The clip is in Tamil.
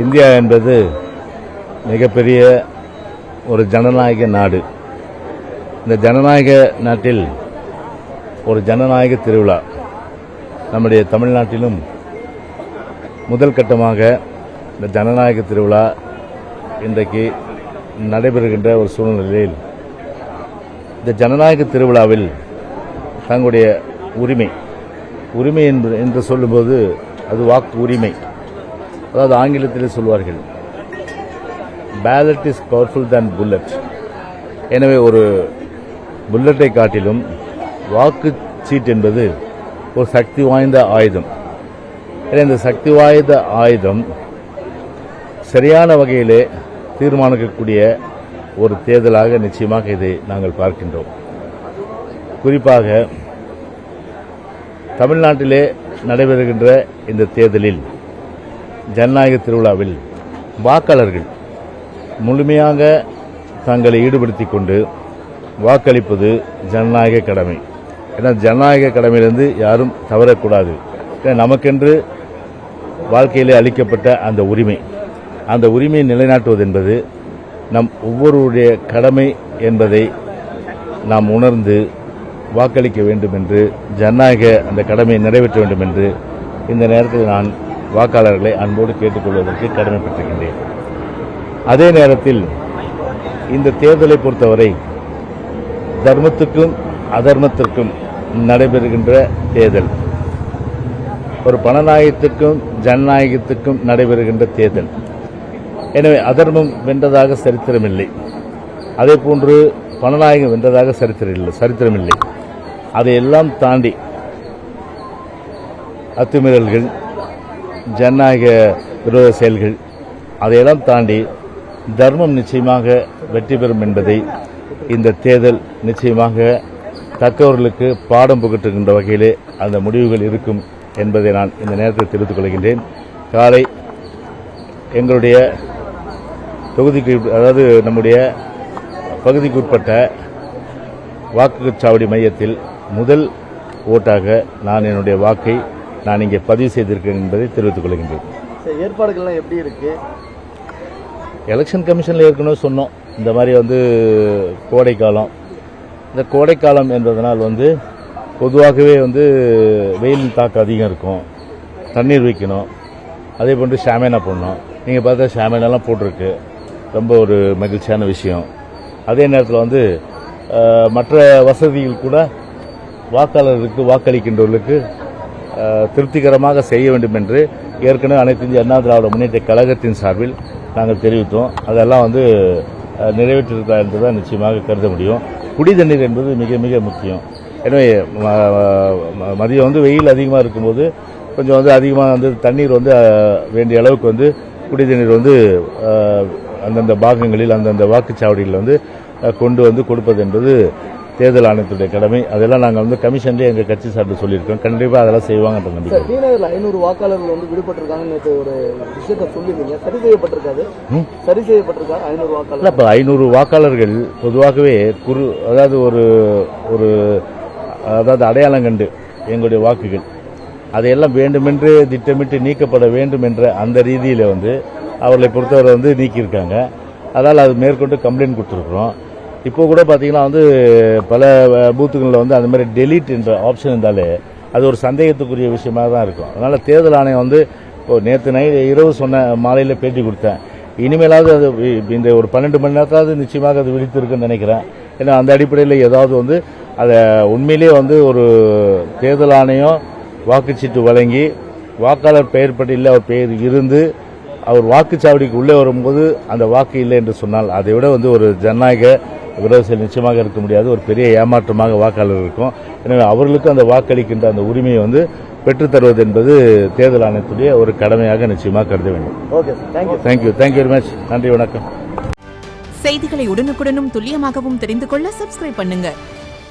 இந்தியா என்பது மிகப்பெரிய ஒரு ஜனநாயக நாடு. இந்த ஜனநாயக நாட்டில் ஒரு ஜனநாயக திருவிழா நம்முடைய தமிழ்நாட்டிலும் முதல் கட்டமாக இந்த ஜனநாயக திருவிழா இன்றைக்கு நடைபெறுகின்ற ஒரு சூழ்நிலையில் இந்த ஜனநாயக திருவிழாவில் தங்களுடைய உரிமை என்று சொல்லும்போது அது வாக்கு உரிமை. அதாவது ஆங்கிலத்தில் சொல்வார்கள் ballot is powerful than bullet. எனவே ஒரு புல்லட்டை காட்டிலும் வாக்கு சீட் என்பது ஒரு சக்தி வாய்ந்த ஆயுதம். இந்த சக்தி வாய்ந்த ஆயுதம் சரியான வகையிலே தீர்மானிக்கக்கூடிய ஒரு தேர்தலாக நிச்சயமாக இதை நாங்கள் பார்க்கின்றோம். குறிப்பாக தமிழ்நாட்டிலே நடைபெறுகின்ற இந்த தேர்தலில் ஜனநாயக திருவிழாவில் வாக்காளர்கள் முழுமையாக தங்களை ஈடுபடுத்திக் கொண்டு வாக்களிப்பது ஜனநாயக கடமை. ஏன்னா ஜனநாயக கடமையிலிருந்து யாரும் தவறக்கூடாது. நமக்கென்று வாழ்க்கையிலே அளிக்கப்பட்ட அந்த உரிமையை நிலைநாட்டுவது என்பது நம் ஒவ்வொருவருடைய கடமை என்பதை நாம் உணர்ந்து வாக்களிக்க வேண்டும் என்று, ஜனநாயக அந்த கடமையை நிறைவேற்ற வேண்டும் என்று இந்த நேரத்தில் நான் வாக்காளர்களை அன்போடு கேட்டுக்கொள்வதற்கு கடமைப்பட்டிருக்கின்றேன். அதே நேரத்தில் இந்த தேர்தலை பொறுத்தவரை தர்மத்துக்கும் அதர்மத்திற்கும் நடைபெறுகின்ற தேர்தல், ஒரு பணநாயகத்திற்கும் ஜனநாயகத்திற்கும் நடைபெறுகின்ற தேர்தல். எனவே அதர்மம் வென்றதாக சரித்திரமில்லை, அதே போன்று பணநாயகம் வென்றதாக சரித்திரமில்லை. அதையெல்லாம் தாண்டி அத்துமீறல்கள், ஜனநாயக விரோத செயல்கள், அதையெல்லாம் தாண்டி தர்மம் நிச்சயமாக வெற்றி பெறும் என்பதை இந்த தேர்தல் நிச்சயமாக தக்கவர்களுக்கு பாடம் புகட்டுகின்ற வகையிலே அந்த முடிவுகள் இருக்கும் என்பதை நான் இந்த நேரத்தில் தெரிவித்துக் கொள்கின்றேன். காலை எங்களுடைய தொகுதிக்கு, அதாவது நம்முடைய பகுதிக்குட்பட்ட வாக்குச்சாவடி மையத்தில் முதல் ஓட்டாக நான் என்னுடைய வாக்கை நான் இங்கே பதிவு செய்திருக்கேன் என்பதை தெரிவித்துக் கொள்கின்றேன். ஏற்பாடுகள்லாம் எப்படி இருக்கு? எலெக்ஷன் கமிஷனில் ஏற்கனவே சொன்னோம், இந்த மாதிரி கோடைக்காலம், இந்த கோடைக்காலம் என்பதனால் பொதுவாகவே வெயில் தாக்கம் அதிகம் இருக்கும், தண்ணீர் வைக்கணும், அதே போன்று ஷாமேனா போடணும். நீங்கள் பார்த்தா ஷாமேனாலாம் போட்டிருக்கு, ரொம்ப ஒரு மகிழ்ச்சியான விஷயம். அதே நேரத்தில் மற்ற வசதிகள் கூட வாக்காளர்களுக்கு, வாக்களிக்கின்றவர்களுக்கு திருப்திகரமாக செய்ய வேண்டும் என்று ஏற்கனவே அனைத்து இந்திய அண்ணா திராவிட முன்னேற்ற கழகத்தின் சார்பில் நாங்கள் தெரிவித்தோம். அதெல்லாம் நிறைவேற்றிருக்கிறார் என்றுதான் நிச்சயமாக கருத முடியும். குடி தண்ணீர் என்பது மிக மிக முக்கியம். எனவே மதியம் வெயில் அதிகமாக இருக்கும்போது கொஞ்சம் அதிகமாக தண்ணீர் வேண்டிய அளவுக்கு குடி தண்ணீர் அந்தந்த பாகங்களில், அந்தந்த வாக்குச்சாவடிகளில் கொண்டு கொடுப்பது என்பது தேர்தல் ஆணையத்துடைய கடமை. அதெல்லாம் நாங்கள் கமிஷன்லேயே எங்கள் கட்சி சார்பில் சொல்லியிருக்கோம். கண்டிப்பாக அதெல்லாம் செய்வாங்கன்ற நம்பிக்கை. ஸ்ரீநகரில் 500 வாக்காளர்கள் விடுபட்டிருக்காங்கன்னு ஒரு விஷயத்தை சொல்லியிருந்தீங்க, சரி செய்யப்பட்டிருக்காது? சரி செய்யப்பட்டிருக்கா 500 வாக்காளர்? இல்லை, இப்போ 500 வாக்காளர்கள் பொதுவாகவே அதாவது ஒரு அடையாளம் கண்டு எங்களுடைய வாக்குகள் அதையெல்லாம் வேண்டுமென்று திட்டமிட்டு நீக்கப்பட வேண்டும் என்ற அந்த ரீதியில் அவர்களை பொறுத்தவரை நீக்கியிருக்காங்க. அதனால் அது மேற்கொண்டு கம்ப்ளைண்ட் கொடுத்துருக்குறோம். இப்போ கூட பார்த்தீங்கன்னா பல பூத்துகளில் அந்த மாதிரி டெலீட் என்ற ஆப்ஷன் இருந்தாலே அது ஒரு சந்தேகத்துக்குரிய விஷயமாக தான் இருக்கும். அதனால் தேர்தல் ஆணையம் இப்போ நேற்று இரவு சொன்ன மாலையில் பேட்டி கொடுத்தேன். இனிமேலாவது அது இந்த ஒரு 12 மணி நேரத்தாவது நிச்சயமாக அது விழித்திருக்குன்னு நினைக்கிறேன். ஏன்னா அந்த அடிப்படையில் ஏதாவது அதை உண்மையிலேயே ஒரு தேர்தல் ஆணையம் வாக்குச்சீட்டு வழங்கி வாக்காளர் பெயர் பட்டியலில் அவர் பெயர் இருந்து அவர் வாக்குச்சாவடிக்கு உள்ளே வரும்போது அந்த வாக்கு இல்லை என்று சொன்னால் அதை விட ஒரு ஜனநாயக விரோத செயல் நிச்சயமாக இருக்க முடியாது. ஒரு பெரிய ஏமாற்றமாக வாக்காளர் இருக்கும். எனவே அவர்களுக்கு அந்த வாக்களிக்கின்ற அந்த உரிமையை பெற்றுத்தருவது என்பது தேர்தல் ஆணையத்துடைய ஒரு கடமையாக நிச்சயமாக கருத வேண்டும். Thank you very much. நன்றி, வணக்கம். செய்திகளை உடனுக்குடனும் துல்லியமாகவும் தெரிந்து கொள்ள சப்ஸ்கிரைப் பண்ணுங்க.